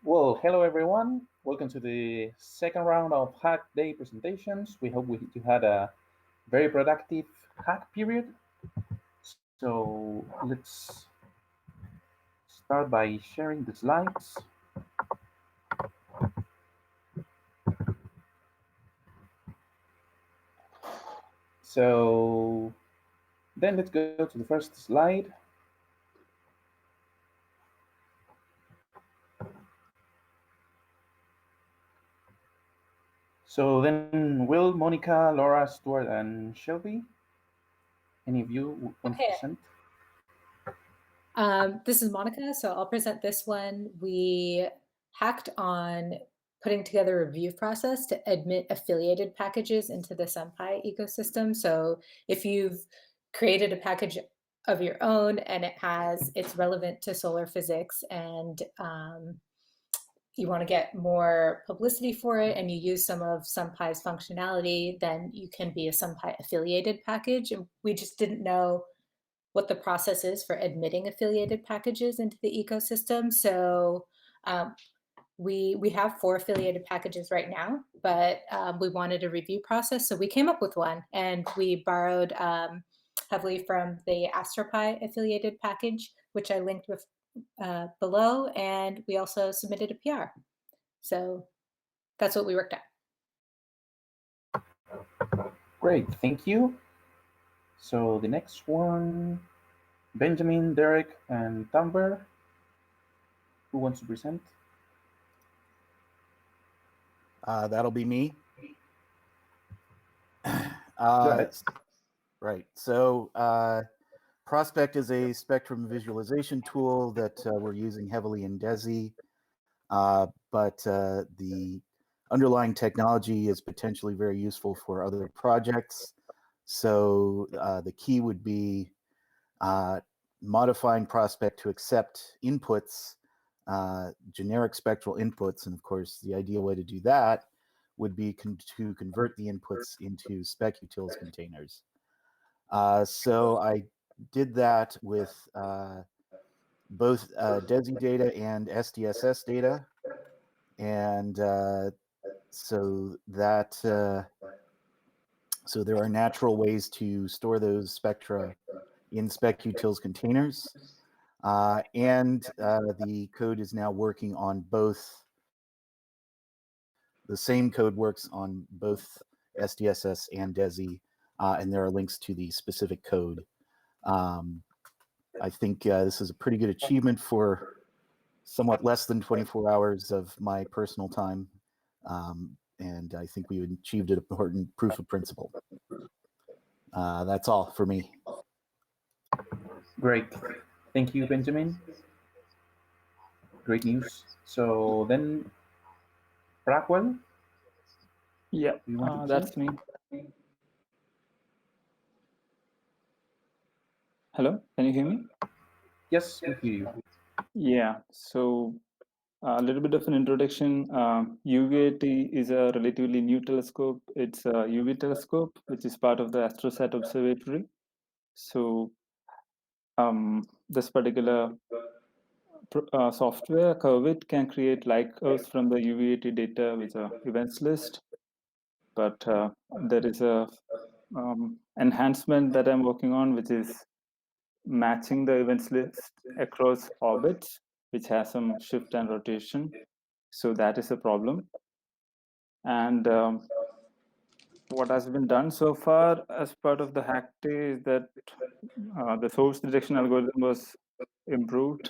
Well, hello everyone. Welcome to the second round of Hack Day presentations. We hope you had a very productive hack period. So let's start by sharing the slides. So then let's go to the first slide. So then Will, Monica, Laura, Stuart, and Shelby, any of you want to present? This is Monica, so I'll present this one. We hacked on putting together a review process to admit affiliated packages into the SunPy ecosystem. So if you've created a package of your own and it's relevant to solar physics and you want to get more publicity for it and you use some of SunPy's functionality, then you can be a SunPy affiliated package. And we just didn't know what the process is for admitting affiliated packages into the ecosystem. So we have 4 affiliated packages right now, but we wanted a review process. So we came up with one, and we borrowed heavily from the AstroPy affiliated package, which I linked with below, and we also submitted a PR. So that's what we worked at. Great, thank you. So the next one, Benjamin, Derek, and Tamber. Who wants to present? That'll be me. Right. So Prospect is a spectrum visualization tool that we're using heavily in DESI, but the underlying technology is potentially very useful for other projects. So the key would be modifying Prospect to accept inputs, generic spectral inputs. And of course, the ideal way to do that would be to convert the inputs into specutils containers. So I did that with both DESI data and SDSS data. And so there are natural ways to store those spectra in specutils containers. And the code is now working on both. The same code works on both SDSS and DESI, and there are links to the specific code. I think this is a pretty good achievement for somewhat less than 24 hours of my personal time, and I think we achieved an important proof of principle. That's all for me. Great. Thank you, Benjamin. Great news. So then, Brackwell? Yeah, that's me. Hello, can you hear me? Yes, we hear you. Yeah, so a little bit of an introduction. UVAT is a relatively new telescope. It's a UV telescope, which is part of the AstroSat Observatory. So this particular software, Curvit, can create light curves from the UVAT data with a events list. But there is a enhancement that I'm working on, which is matching the events list across orbits, which has some shift and rotation. So that is a problem. And what has been done so far as part of the hack day is that the source detection algorithm was improved.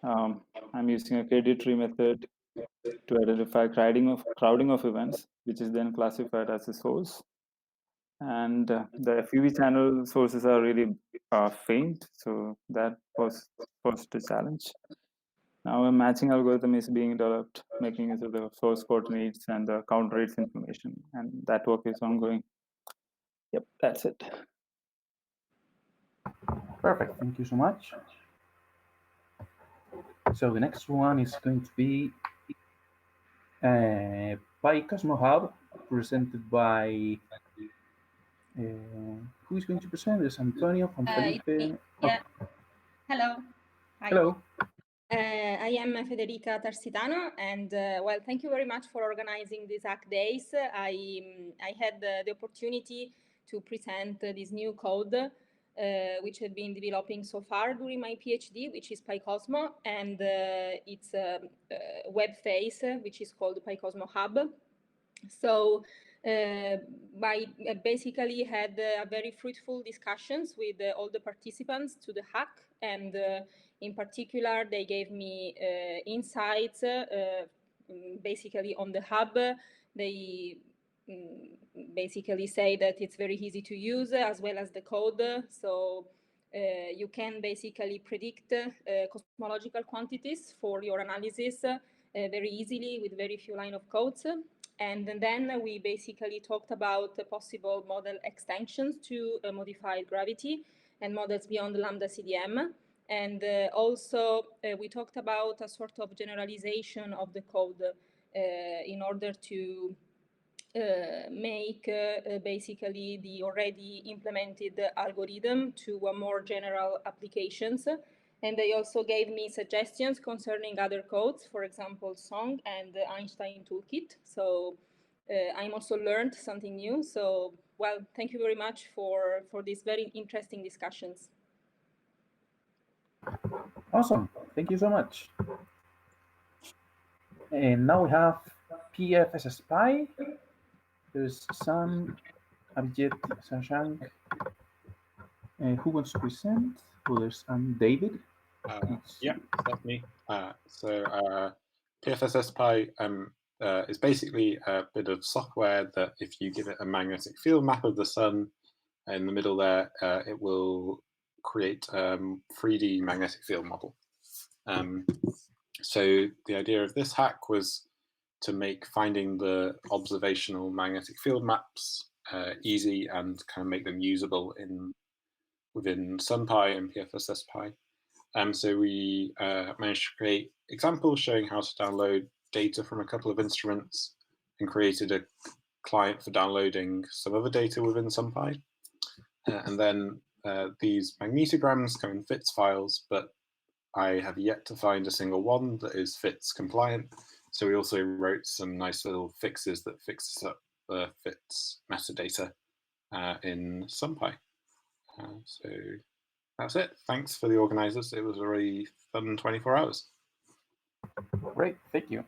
I'm using a KD tree method to identify crowding of events, which is then classified as a source. And the FUV channel sources are really faint, so that was first a challenge. Now a matching algorithm is being developed, making use of the source coordinates and the count rates information, and that work is ongoing. Yep, that's it. Perfect, thank you so much. So the next one is going to be by CosmoHub, presented by who is going to present this? Antonio, Juan Felipe. Yeah. Hello. Hi. Hello. I am Federica Tarsitano, and well, thank you very much for organizing these Hack Days. I had the opportunity to present this new code, which I've been developing so far during my PhD, which is PyCosmo, and it's a web phase, which is called PyCosmoHub. So I basically had very fruitful discussions with all the participants to the hack, and in particular, they gave me insights basically on the hub. They basically say that it's very easy to use as well as the code. So you can basically predict cosmological quantities for your analysis very easily with very few lines of codes. And then we basically talked about possible model extensions to modified gravity and models beyond lambda CDM. And also we talked about a sort of generalization of the code in order to make basically the already implemented algorithm to a more general applications. And they also gave me suggestions concerning other codes, for example, Song and the Einstein Toolkit. So I'm also learned something new. So, well, thank you very much for these very interesting discussions. Awesome. Thank you so much. And now we have PFSSPy. There's Sam, Abhijit, Shashank. Who wants to present? Oh, there's David. Yeah, that's me. PFSSPy is basically a bit of software that if you give it a magnetic field map of the sun in the middle there, it will create 3D magnetic field model. So the idea of this hack was to make finding the observational magnetic field maps easy and kind of make them usable within SunPy and PFSSPy. So we managed to create examples showing how to download data from a couple of instruments and created a client for downloading some other data within SunPy. And then these magnetograms come in FITS files, but I have yet to find a single one that is FITS compliant. So we also wrote some nice little fixes that fixes up the FITS metadata in SunPy. So that's it. Thanks for the organizers. It was a really fun 24 hours. Great, thank you.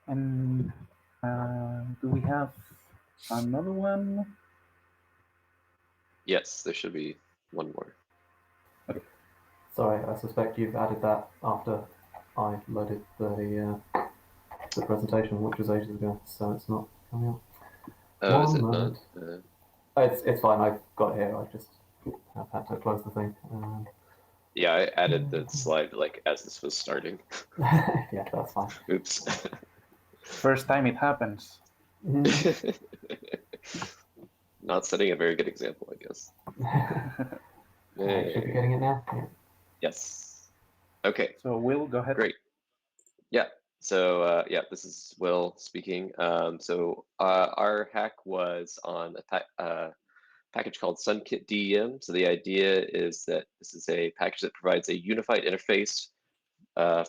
And do we have another one? Yes, there should be one more. Okay. Sorry, I suspect you've added that after I loaded the presentation, which was ages ago, so it's not coming up. Oh, is it moment. not? It's fine. I've got it here. I just have had to close the thing. Yeah, I added the slide like as this was starting. Yeah, that's fine. Oops. First time it happens. Not setting a very good example, I guess. I should be getting it now. Yeah. Yes. Okay. So Will, go ahead. Great. Yeah. So yeah, this is Will speaking. So our hack was on a package called SunKit DEM. So the idea is that this is a package that provides a unified interface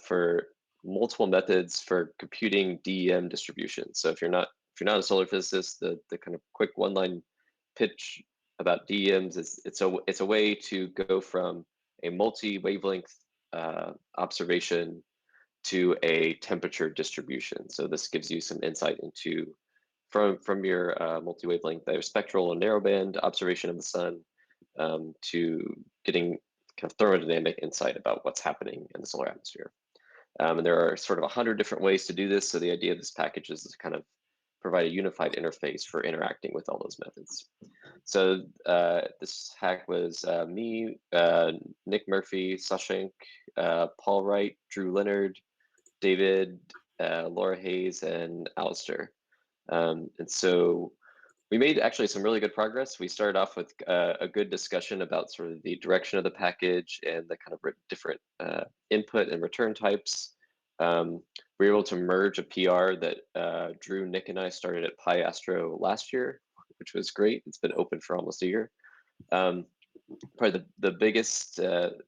for multiple methods for computing DEM distributions. So if you're not a solar physicist, the kind of quick one-line pitch about DEMs is it's a way to go from a multi-wavelength observation to a temperature distribution. So this gives you some insight into from your multi-wavelength, either spectral or narrowband observation of the sun to getting kind of thermodynamic insight about what's happening in the solar atmosphere. And there are sort of 100 different ways to do this. So the idea of this package is to kind of provide a unified interface for interacting with all those methods. So this hack was me, Nick Murphy, Sashank, Paul Wright, Drew Leonard, David, Laura Hayes, and Alistair. And so we made actually some really good progress. We started off with a good discussion about sort of the direction of the package and the kind of different input and return types. We were able to merge a PR that Drew, Nick, and I started at PyAstro last year, which was great. It's been open for almost a year. probably the biggest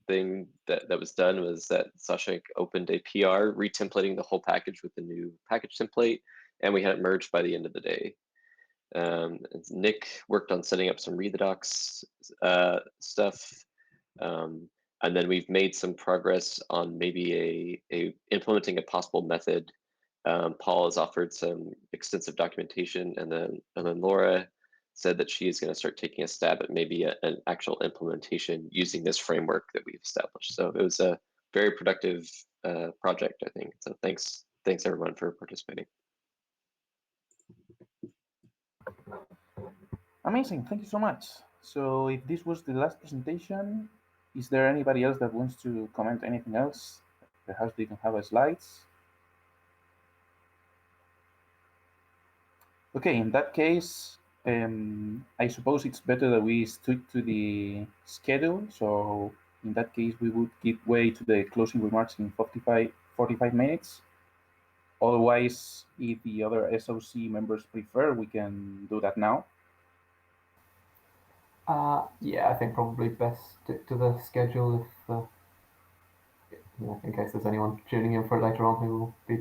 thing that was done was that Sasha opened a PR retemplating the whole package with the new package template, and we had it merged by the end of the day. Nick worked on setting up some read the docs stuff, and then we've made some progress on maybe a implementing a possible method. Paul has offered some extensive documentation, and then Laura said that she is going to start taking a stab at maybe an actual implementation using this framework that we've established. So it was a very productive project, I think. So thanks everyone for participating. Amazing, thank you so much. So if this was the last presentation, is there anybody else that wants to comment anything else? Perhaps they can have a slides. Okay, in that case, I suppose it's better that we stick to the schedule. So in that case, we would give way to the closing remarks in 45 minutes. Otherwise, if the other SOC members prefer, we can do that now. Yeah, I think probably best stick to the schedule if, in case there's anyone tuning in for it later on who will be